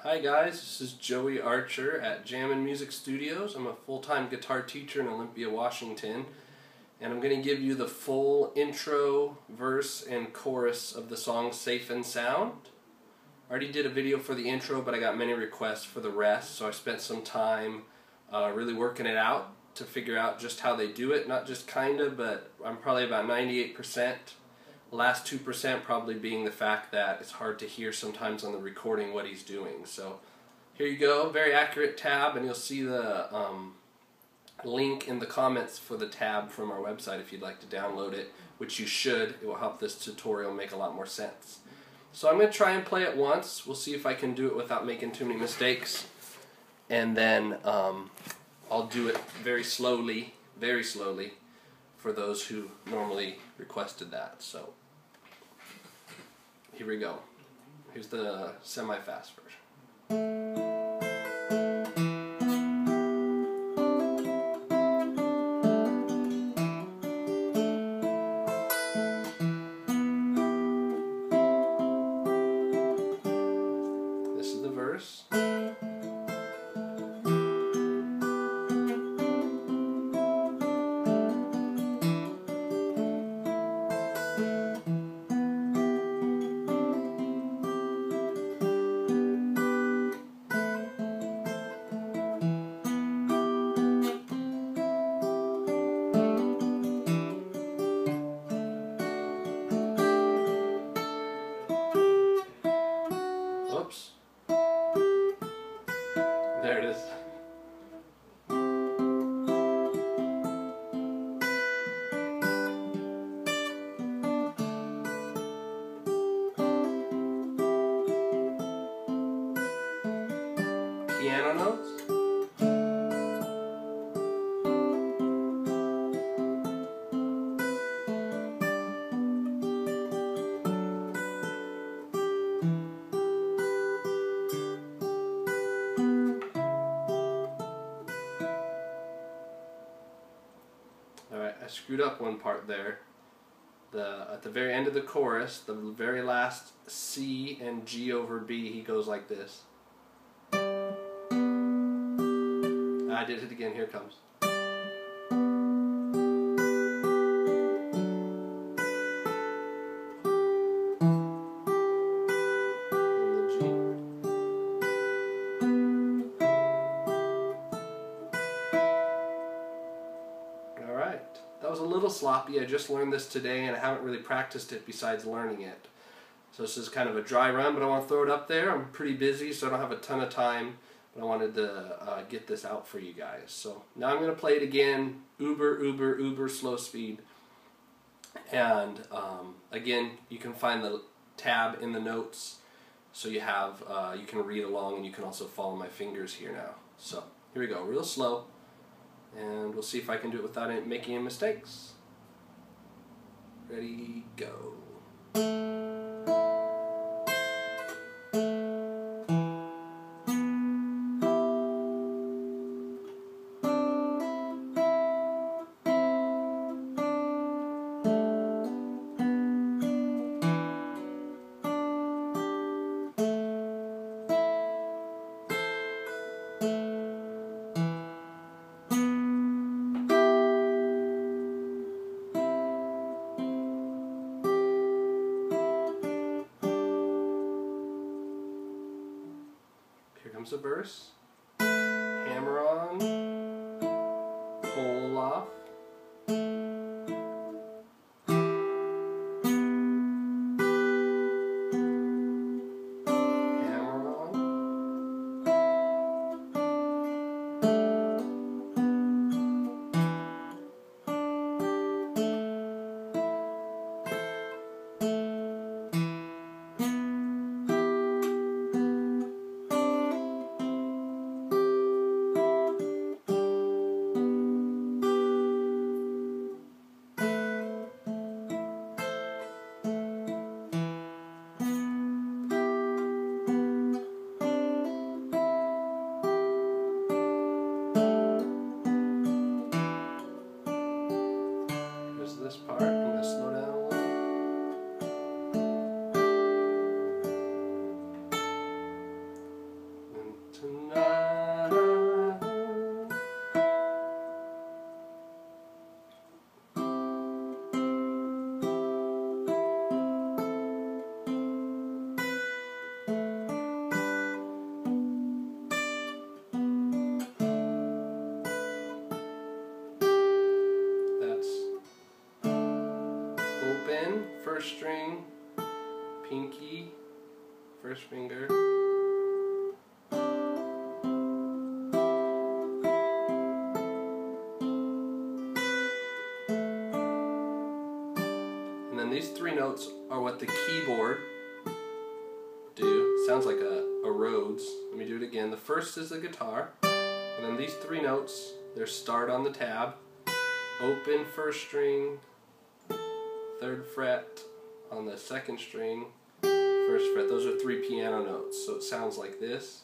Hi guys, this is Joey Archer at Jammin' Music Studios. I'm a full-time guitar teacher in Olympia, Washington, and I'm going to give you the full intro, verse, and chorus of the song Safe and Sound. I already did a video for the intro, but I got many requests for the rest, so I spent some time really working it out to figure out just how they do it. Not just kinda, but I'm probably about 98%. The last 2% probably being the fact that it's hard to hear sometimes on the recording what he's doing. So here you go, very accurate tab, and you'll see the link in the comments for the tab from our website if you'd like to download it, which you should. It will help this tutorial make a lot more sense. So I'm going to try and play it once. We'll see if I can do it without making too many mistakes, and then I'll do it very slowly for those who normally requested that. So here we go. Here's the semi-fast version. This is the verse. Oops. There it is. Piano notes. Alright, I screwed up one part there. At the very end of the chorus, the very last C and G over B, he goes like this. I did it again, here it comes. And the G. Alright, that was a little sloppy. I just learned this today and I haven't really practiced it besides learning it. So this is kind of a dry run, but I want to throw it up there. I'm pretty busy, so I don't have a ton of time, but I wanted to get this out for you guys. So now I'm going to play it again, uber slow speed. And again, you can find the tab in the notes, so you have you can read along, and you can also follow my fingers here now. So here we go, real slow. And we'll see if I can do it without making any mistakes. Ready, go. Here comes the verse. Hammer on, pull off. Hammer on. pinky, first finger, and then these three notes are what the keyboard do. Sounds like a Rhodes. Let me do it again. The first is the guitar, and then these three notes, they're start on the tab, open first string, third fret on the second string, first fret. Those are three piano notes, so it sounds like this.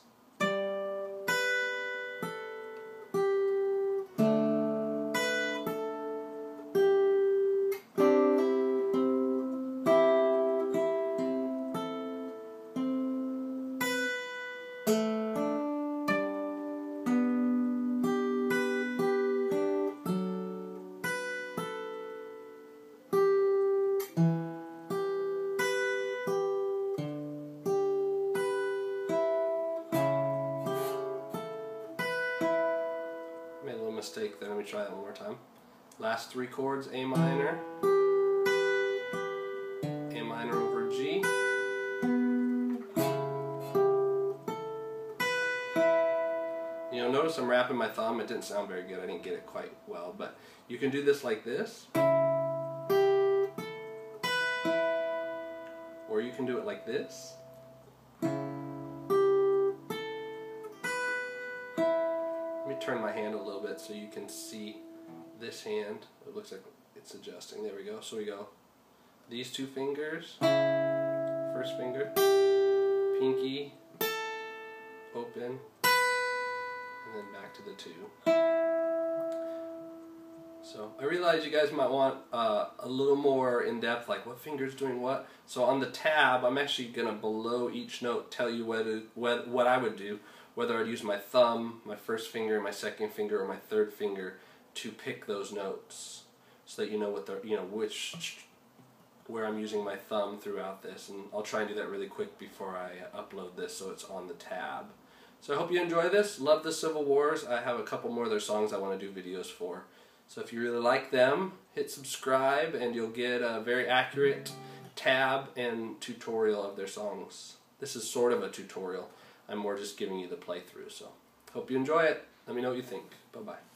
Made a little mistake there. Let me try that one more time. Last three chords: A minor, A minor over G, you know, notice I'm wrapping my thumb. It didn't sound very good. I didn't get it quite well, but you can do this like this, or you can do it like this. Let me turn my hand a little bit so you can see this hand. It looks like it's adjusting. There we go. So we go these two fingers, first finger, pinky, open, and then back to the two. So I realize you guys might want a little more in depth, like what finger's doing what. So on the tab, I'm actually gonna below each note tell you what I would do, whether I'd use my thumb, my first finger, my second finger, or my third finger to pick those notes, so that you know what they're, where I'm using my thumb throughout this. And I'll try and do that really quick before I upload this, so it's on the tab. So I hope you enjoy this. Love the Civil Wars. I have a couple more of their songs I want to do videos for. So if you really like them, hit subscribe and you'll get a very accurate tab and tutorial of their songs. This is sort of a tutorial. I'm more just giving you the playthrough. So hope you enjoy it. Let me know what you think. Bye-bye.